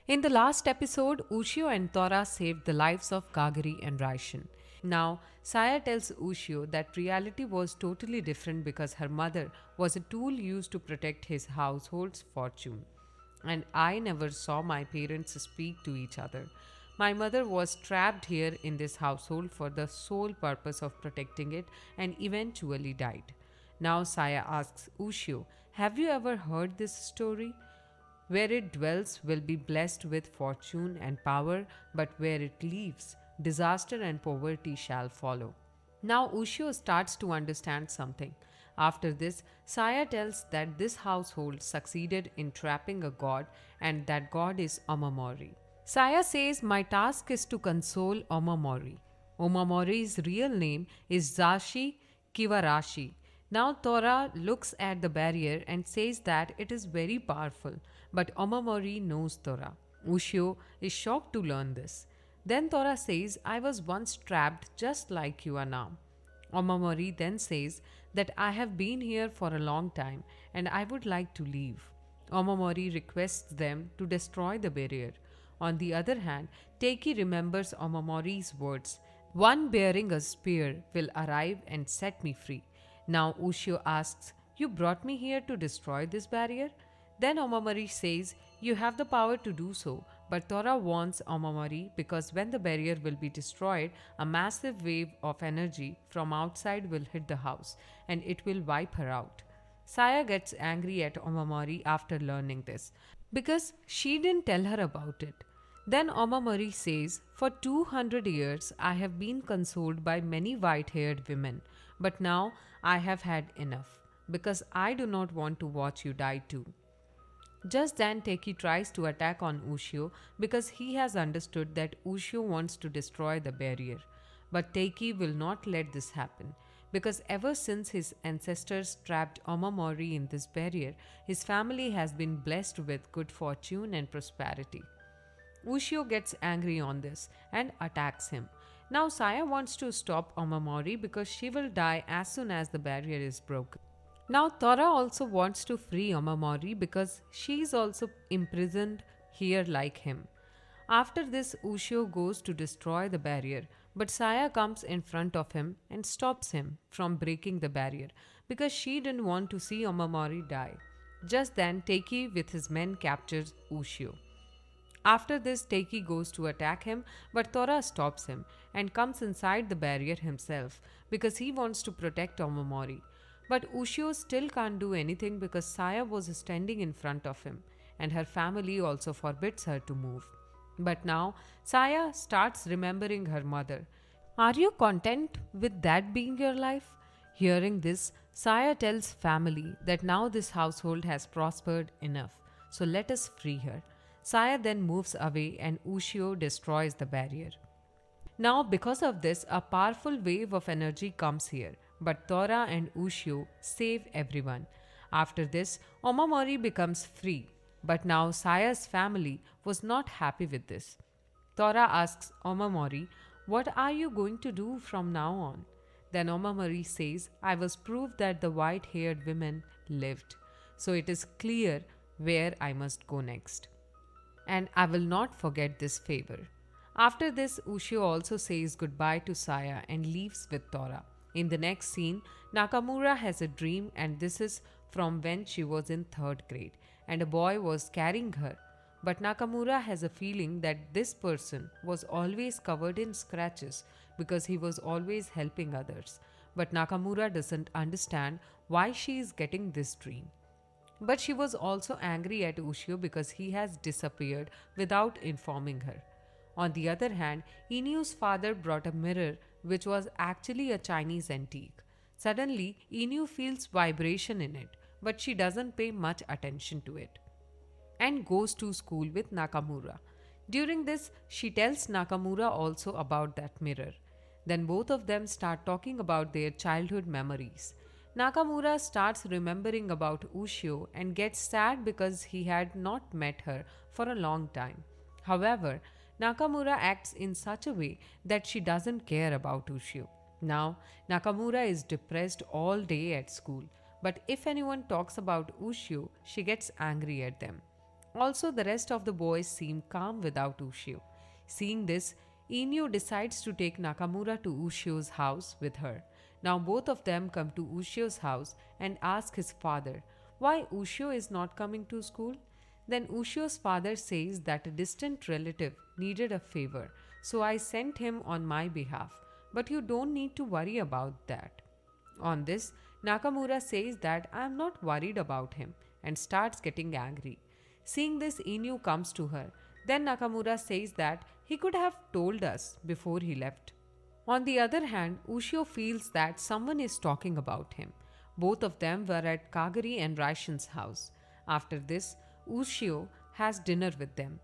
In the last episode, Ushio and Tora saved the lives of Kagari and Raishin. Now, Saya tells Ushio that reality was totally different because her mother was a tool used to protect his household's fortune. And I never saw my parents speak to each other. My mother was trapped here in this household for the sole purpose of protecting it and eventually died. Now Saya asks Ushio, have you ever heard this story? Where it dwells will be blessed with fortune and power, but where it leaves, disaster and poverty shall follow. Now Ushio starts to understand something. After this, Saya tells that this household succeeded in trapping a god and that god is Omamori. Saya says, my task is to console Omamori. Omamori's real name is Zashi Kiwarashi. Now Tora looks at the barrier and says that it is very powerful, but Omamori knows Tora. Ushio is shocked to learn this. Then Tora says, I was once trapped just like you are now. Omamori then says that I have been here for a long time and I would like to leave. Omamori requests them to destroy the barrier. On the other hand, Teiki remembers Omamori's words, one bearing a spear will arrive and set me free. Now Ushio asks, you brought me here to destroy this barrier? Then Omamori says, you have the power to do so, but Tora warns Omamori because when the barrier will be destroyed, a massive wave of energy from outside will hit the house and it will wipe her out. Saya gets angry at Omamori after learning this because she didn't tell her about it. Then Omamori says, for 200 years I have been consoled by many white-haired women, but now I have had enough because I do not want to watch you die too. Just then Teiki tries to attack on Ushio because he has understood that Ushio wants to destroy the barrier. But Teiki will not let this happen because ever since his ancestors trapped Omamori in this barrier, his family has been blessed with good fortune and prosperity. Ushio gets angry on this and attacks him. Now Saya wants to stop Omamori because she will die as soon as the barrier is broken. Now Tora also wants to free Omamori because she is also imprisoned here like him. After this, Ushio goes to destroy the barrier, but Saya comes in front of him and stops him from breaking the barrier because she didn't want to see Omamori die. Just then, Teiki with his men captures Ushio. After this, Teiki goes to attack him, but Tora stops him and comes inside the barrier himself because he wants to protect Omamori. But Ushio still can't do anything because Saya was standing in front of him and her family also forbids her to move. But now, Saya starts remembering her mother. Are you content with that being your life? Hearing this, Saya tells family that now this household has prospered enough, so let us free her. Saya then moves away and Ushio destroys the barrier. Now, because of this, a powerful wave of energy comes here, but Tora and Ushio save everyone. After this, Omamori becomes free, but now Saya's family was not happy with this. Tora asks Omamori, what are you going to do from now on? Then Omamori says, I was proved that the white-haired women lived, so it is clear where I must go next. And I will not forget this favor. After this, Ushio also says goodbye to Saya and leaves with Tora. In the next scene, Nakamura has a dream and this is from when she was in 3rd grade and a boy was carrying her. But Nakamura has a feeling that this person was always covered in scratches because he was always helping others. But Nakamura doesn't understand why she is getting this dream. But she was also angry at Ushio because he has disappeared without informing her. On the other hand, Inu's father brought a mirror which was actually a Chinese antique. Suddenly, Inu feels vibration in it, but she doesn't pay much attention to it and goes to school with Nakamura. During this, she tells Nakamura also about that mirror. Then both of them start talking about their childhood memories. Nakamura starts remembering about Ushio and gets sad because he had not met her for a long time. However, Nakamura acts in such a way that she doesn't care about Ushio. Now, Nakamura is depressed all day at school, but if anyone talks about Ushio, she gets angry at them. Also, the rest of the boys seem calm without Ushio. Seeing this, Inu decides to take Nakamura to Ushio's house with her. Now, both of them come to Ushio's house and ask his father why Ushio is not coming to school. Then Ushio's father says that a distant relative needed a favor, so I sent him on my behalf. But you don't need to worry about that. On this, Nakamura says that I am not worried about him and starts getting angry. Seeing this, Inu comes to her. Then Nakamura says that he could have told us before he left. On the other hand, Ushio feels that someone is talking about him. Both of them were at Kagari and Raishin's house. After this, Ushio has dinner with them.